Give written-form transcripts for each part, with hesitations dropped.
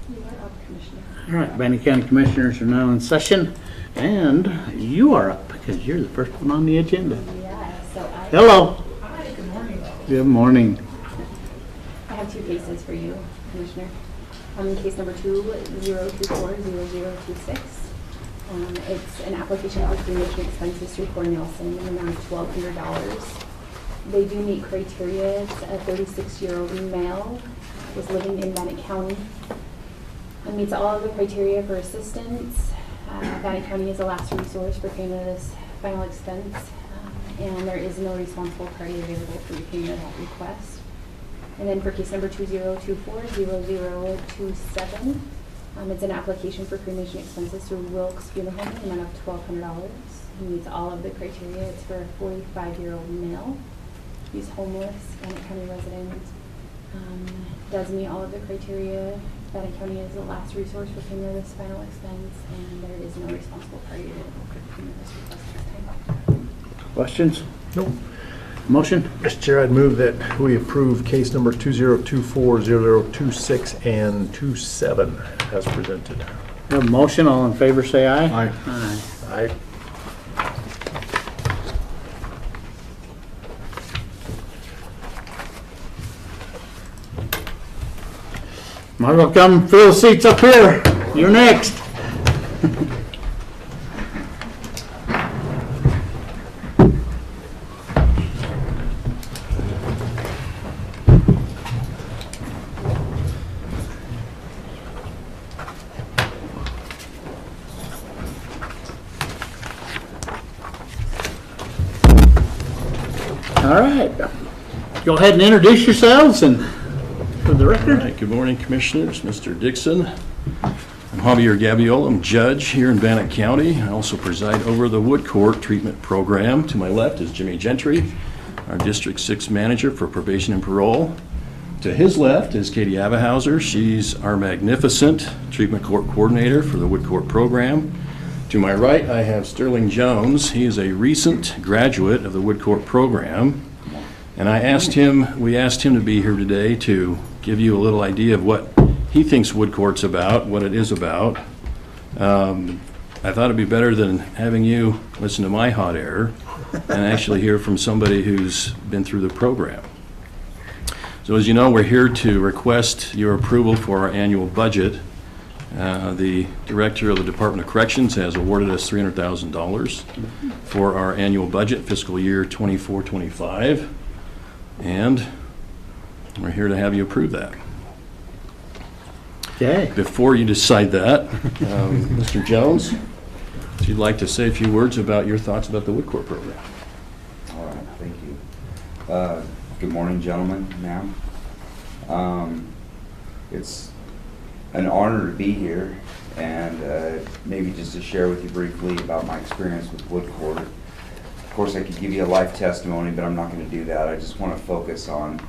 You are up, Commissioner. All right, Bannock County Commissioners are now in session, and you are up because you're the first one on the agenda. Yeah, so Hello. Hi, good morning. Good morning. I have two cases for you, Commissioner. Case number 20240026. It's an application for cremation expenses through Cornelison in the amount of $1,200. They do meet criteria. It's a 36-year-old male, was living in Bannock County. It meets all of the criteria for assistance. Bannock County is a last resource for payment of this final expense, and there is no responsible party available for repayment of that request. And then for case number 20240027, it's an application for cremation expenses through Wilkes Funeral Home in the amount of $1,200. He meets all of the criteria. It's for a 45-year-old male. He's homeless, Bannock County resident. Does meet all of the criteria. Bannock County is the last resource for payment of this final expense, and there is no responsible party available for payment of this request at this time. Questions? Nope. Motion? Mr. Chair, I'd move that we approve case number 20240026 and 27 as presented. We have a motion. All in favor say aye. Aye. Aye. Aye. Might as well come fill the seats up here. You're next. All right. Go ahead and introduce yourselves and for the record. All right, good morning, Commissioners. Mr. Dixon. I'm Javier Gabiola. I'm judge here in Bannock County. I also preside over the Wood Court Treatment Program. To my left is Jimmy Gentry, our District 6 Manager for Probation and Parole. To his left is Katie Avehauser. She's our magnificent Treatment Court Coordinator for the Wood Court Program. To my right, I have Sterling Jones. He is a recent graduate of the Wood Court Program. And we asked him to be here today to give you a little idea of what he thinks Wood Court's about, what it is about. I thought it'd be better than having you listen to my hot air and actually hear from somebody who's been through the program. So as you know, we're here to request your approval for our annual budget. The Director of the Department of Corrections has awarded us $300,000 for our annual budget, fiscal year 24-25. And we're here to have you approve that. Okay. Before you decide that, Mr. Jones, if you'd like to say a few words about your thoughts about the Wood Court program. All right, thank you. Good morning, gentlemen, ma'am. It's an honor to be here and maybe just to share with you briefly about my experience with Wood Court. Of course, I could give you a life testimony, but I'm not going to do that. I just want to focus on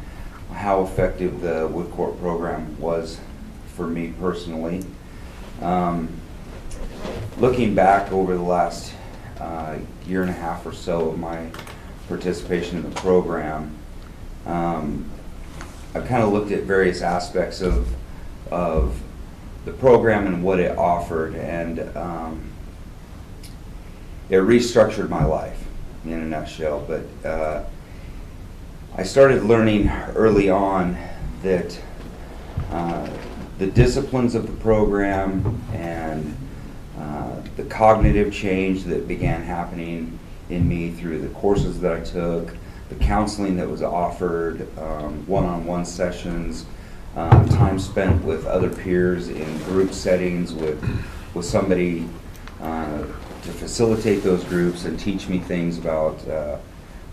how effective the Wood Court program was for me personally. Looking back over the last year and a half or so of my participation in the program, I've kind of looked at various aspects of the program and what it offered, and it restructured my life in a nutshell. But I started learning early on that the disciplines of the program and the cognitive change that began happening in me through the courses that I took, the counseling that was offered, one-on-one sessions, time spent with other peers in group settings with somebody to facilitate those groups and teach me things about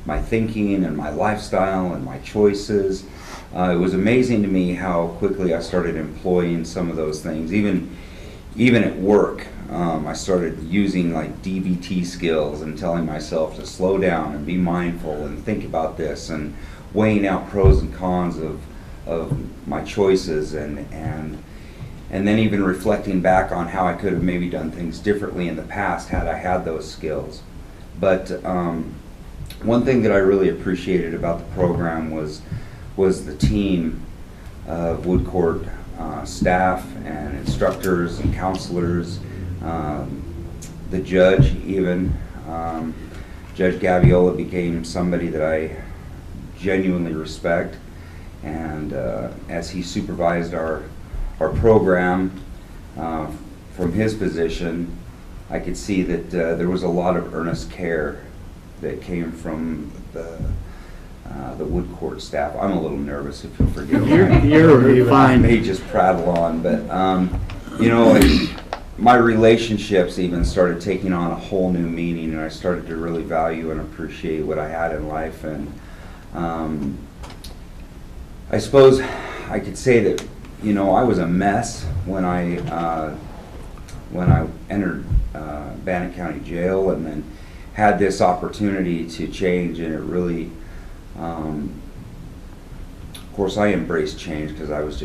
my thinking and my lifestyle and my choices. It was amazing to me how quickly I started employing some of those things. Even at work, I started using like DBT skills and telling myself to slow down and be mindful and think about this and weighing out pros and cons of my choices and then even reflecting back on how I could have maybe done things differently in the past had I had those skills. But one thing that I really appreciated about the program was the team of Wood Court staff and instructors and counselors, the judge even. Judge Gaviola became somebody that I genuinely respect, and as he supervised our program from his position, I could see that there was a lot of earnest care that came from the Wood Court staff. I'm a little nervous, if you'll forgive me. You're I fine. may just prattle on, but you know, my relationships even started taking on a whole new meaning, and I started to really value and appreciate what I had in life. And I suppose I could say that, you know, I was a mess when I entered Bannock County Jail, and then had this opportunity to change, and it really, of course, I embraced change because I was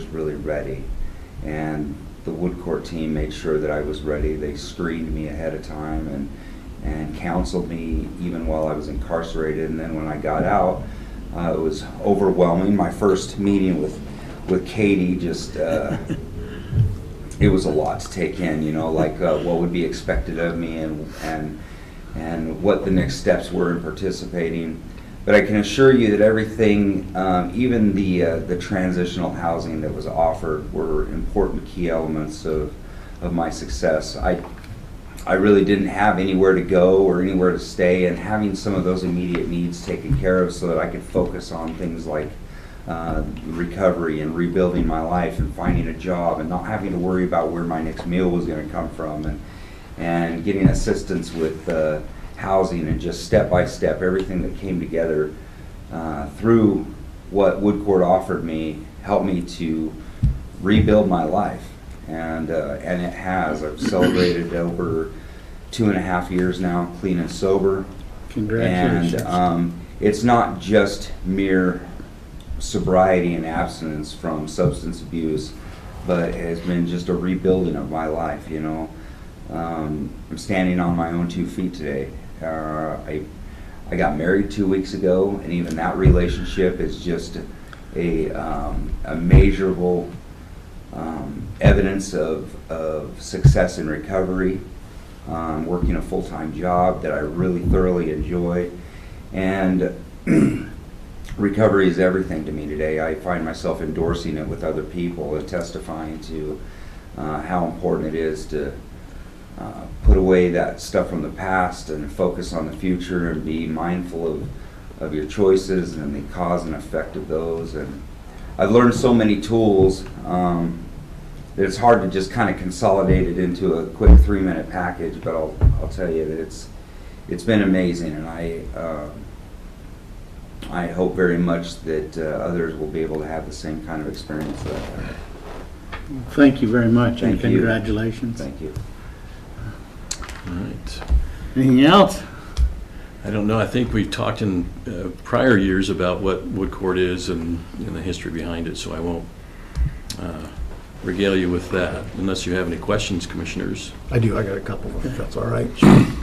really ready, and the Wood Court team made sure that I was ready. They screened me ahead of time and counseled me even while I was incarcerated, and then when I got out, it was overwhelming. My first meeting with Katie, just it was a lot to take in, you know, like what would be expected of me, and what the next steps were in participating. But I can assure you that everything, even the transitional housing that was offered, were important key elements of my success. I really didn't have anywhere to go or anywhere to stay, and having some of those immediate needs taken care of so that I could focus on things like recovery and rebuilding my life and finding a job and not having to worry about where my next meal was going to come from, and getting assistance with housing, and just step by step, everything that came together through what Wood Court offered me helped me to rebuild my life, and it has. I've celebrated over 2.5 years now, clean and sober. Congratulations. And it's not just mere sobriety and abstinence from substance abuse, but it has been just a rebuilding of my life, you know. I'm standing on my own 2 feet today. I got married 2 weeks ago, and even that relationship is just a measurable evidence of success in recovery. Working a full-time job that I really thoroughly enjoy, and recovery is everything to me today. I find myself endorsing it with other people and testifying to how important it is to put away that stuff from the past and focus on the future, and be mindful of your choices and the cause and effect of those. And I've learned so many tools that it's hard to just kind of consolidate it into a quick 3-minute package, but I'll tell you that it's been amazing, and I hope very much that others will be able to have the same kind of experience that I had. Thank you very much, and Thank you. congratulations. Thank you. All right. Anything else? I don't know. I think we've talked in prior years about what Wood Court is and the history behind it, so I won't regale you with that unless you have any questions, commissioners. I do, I got a couple, if that's all right.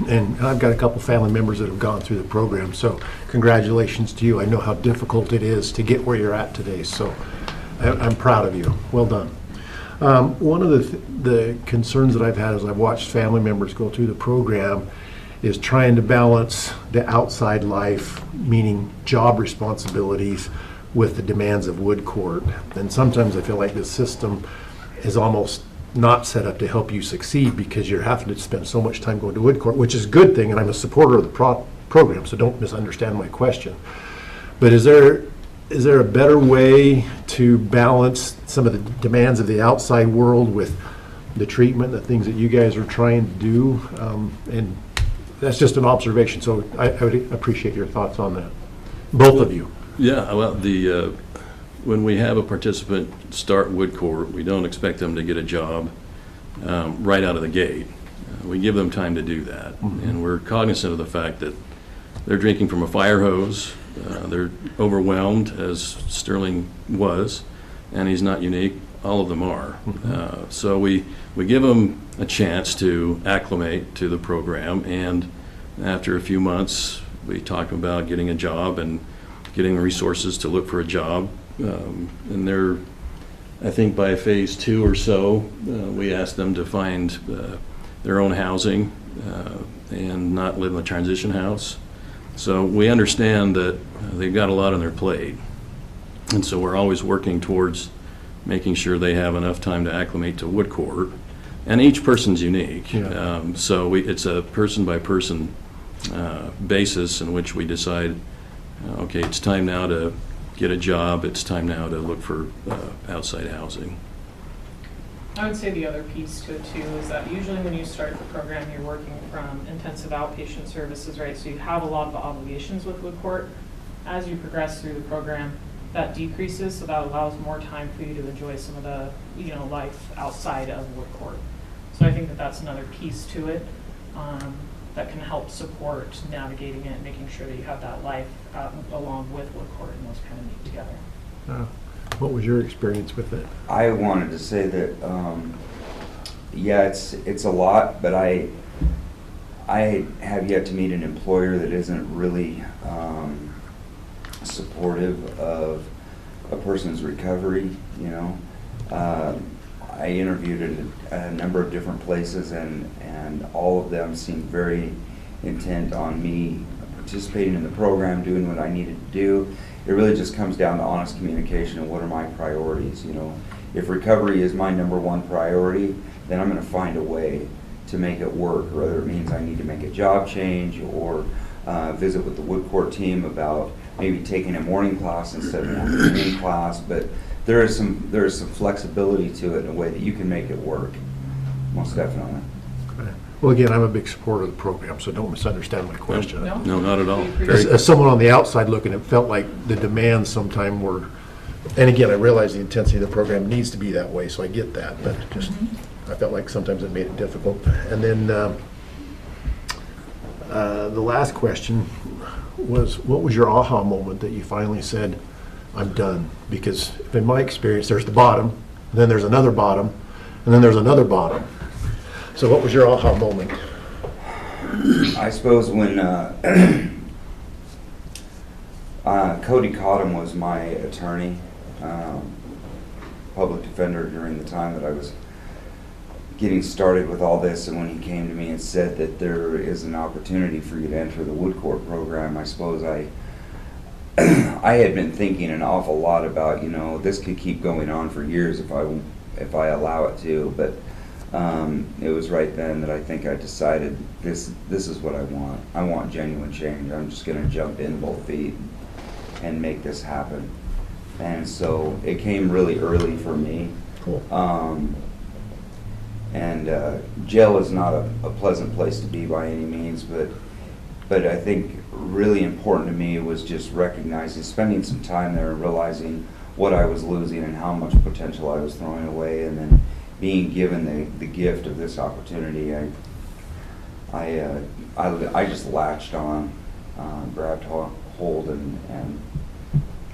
And I've got a couple family members that have gone through the program, so congratulations to you. I know how difficult it is to get where you're at today, so I'm proud of you. Well done. One of the concerns that I've had as I've watched family members go through the program is trying to balance the outside life, meaning job responsibilities, with the demands of Wood Court. And sometimes I feel like the system is almost not set up to help you succeed, because you're having to spend so much time going to Wood Court, which is a good thing, and I'm a supporter of the program, so don't misunderstand my question. But is there a better way to balance some of the demands of the outside world with the treatment, the things that you guys are trying to do? And that's just an observation, so I would appreciate your thoughts on that, both of you. Yeah, well, when we have a participant start Wood Court, we don't expect them to get a job right out of the gate. We give them time to do that, and we're cognizant of the fact that they're drinking from a fire hose. They're overwhelmed, as Sterling was, and he's not unique. All of them are. So we give them a chance to acclimate to the program, and after a few months, we talk about getting a job and getting resources to look for a job, and they're I think by phase 2 or so, we asked them to find their own housing and not live in a transition house. So we understand that they've got a lot on their plate. And so we're always working towards making sure they have enough time to acclimate to Wood Court. And each person's unique. Yeah. So it's a person-by-person basis in which we decide, okay, it's time now to get a job, it's time now to look for outside housing. I would say the other piece to it too is that usually when you start the program, you're working from intensive outpatient services, right? So you have a lot of obligations with Wood Court. As you progress through the program, that decreases, so that allows more time for you to enjoy some of the, life outside of Wood Court. So I think that that's another piece to it that can help support navigating it, making sure that you have that life along with Wood Court and those kind of meet together. What was your experience with it? I wanted to say that, yeah, it's a lot, but I have yet to meet an employer that isn't really supportive of a person's recovery, I interviewed at a number of different places, and all of them seemed very intent on me participating in the program, doing what I needed to do. It really just comes down to honest communication and what are my priorities, If recovery is my #1 priority, then I'm going to find a way to make it work, whether it means I need to make a job change or visit with the Wood Court team about maybe taking a morning class instead of an afternoon class, but there is some flexibility to it in a way that you can make it work, most definitely. Okay. Well, again, I'm a big supporter of the program, so don't misunderstand my question. No? No, not at all. We appreciate As someone on the outside looking, it felt like the demands sometime were, and again, I realize the intensity of the program needs to be that way, so I get that, but just, I felt like sometimes it made it difficult. And then the last question was, what was your aha moment that you finally said, I'm done? Because in my experience, there's the bottom, and then there's another bottom, and then there's another bottom. So what was your aha moment? I suppose when Cody Cottom was my attorney, public defender during the time that I was getting started with all this, and when he came to me and said that there is an opportunity for you to enter the Wood Court program, I suppose I had been thinking an awful lot about, this could keep going on for years if I allow it to, but it was right then that I think I decided this is what I want. I want genuine change. I'm just going to jump in both feet and make this happen. And so it came really early for me. Cool. Jail is not a pleasant place to be by any means, but I think really important to me was just recognizing, spending some time there and realizing what I was losing and how much potential I was throwing away, and then being given the gift of this opportunity. I just latched on, grabbed hold, and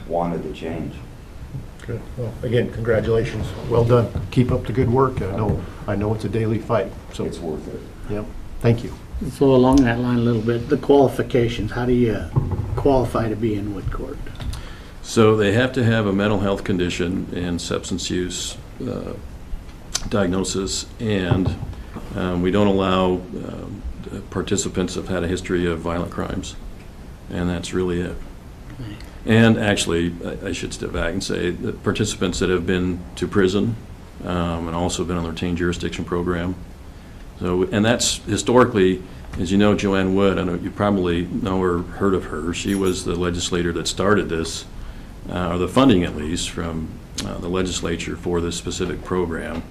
wanted the change. Good. Well, again, congratulations. Well done. Keep up the good work. I know it's a daily fight, so. It's worth it. Yep. Thank you. So along that line a little bit, the qualifications, how do you qualify to be in Wood Court? So they have to have a mental health condition and substance use diagnosis, and we don't allow participants that have had a history of violent crimes, and that's really it. And actually, I should step back and say that participants that have been to prison and also been on the retained jurisdiction program. So, and that's historically, as you know, Joanne Wood, I know you probably know or heard of her. She was the legislator that started this, or the funding at least, from the legislature for this specific program.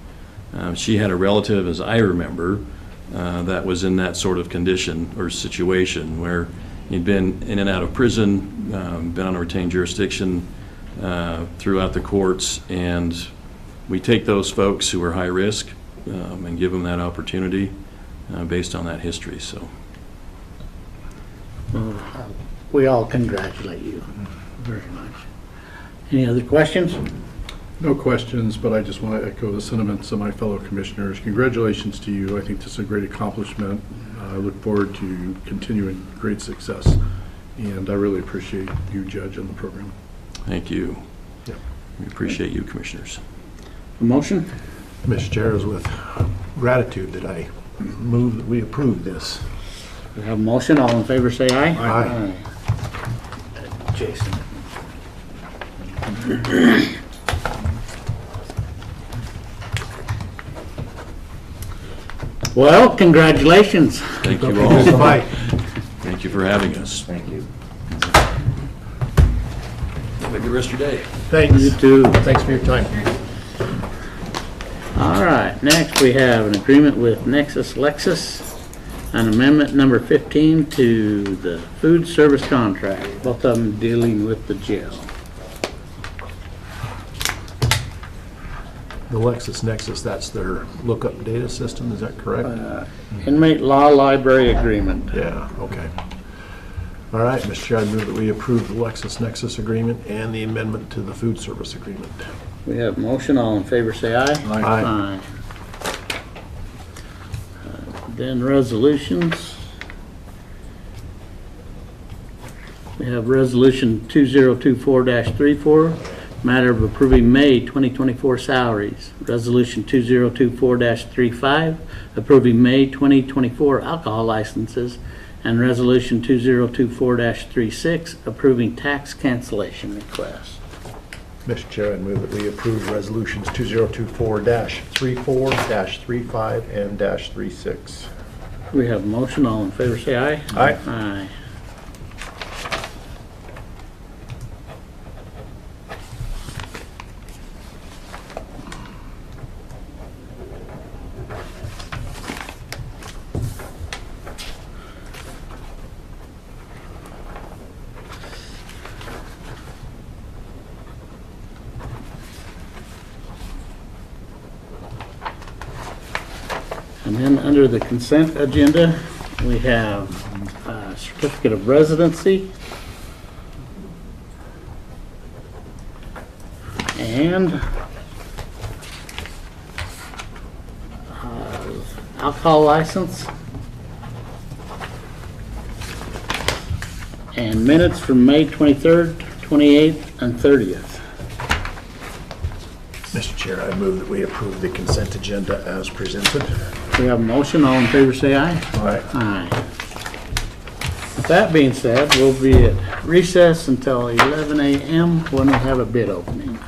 She had a relative, as I remember, that was in that sort of condition or situation where he'd been in and out of prison, been on a retained jurisdiction throughout the courts, and we take those folks who are high risk and give them that opportunity based on that history. So, We all congratulate you very much. Any other questions? No questions, but I just want to echo the sentiments of my fellow commissioners. Congratulations to you. I think this is a great accomplishment. I look forward to continuing great success, and I really appreciate you, Judge, and the program. thank you. Yep. We appreciate you, commissioners. A motion? Mr. Chair, it is with gratitude that I move that we approve this. We have a motion. All in favor, say aye. Aye. Jason. Well, congratulations. Thank you Good all. fight. Thank you for having us. Thank you. Have a good rest of your day. Thanks. You too. Thanks for your time. All right, next we have an agreement with Nexus Lexus, an amendment number 15 to the food service contract, both of them dealing with the jail. The LexisNexis, that's their lookup data system, is that correct? Inmate law library agreement. Yeah, okay. All right, Mr. Chair, I move that we approve the LexisNexis agreement and the amendment to the food service agreement. We have a motion, all in favor say aye. Aye. Then resolutions. We have resolution 2024-34, matter of approving May 2024 salaries. Resolution 2024-35, approving May 2024 alcohol licenses. And resolution 2024-36, approving tax cancellation requests. Mr. Chair, I move that we approve resolutions 2024-34, -35, and -36. We have a motion, all in favor say aye. Aye. Aye. And then under the consent agenda, we have a certificate of residency and alcohol license and minutes from May 23rd, 28th, and 30th. Mr. Chair, I move that we approve the consent agenda as presented. We have a motion, all in favor say aye. Aye. Aye. With that being said, we'll be at recess until 11 a.m. when we have a bid opening.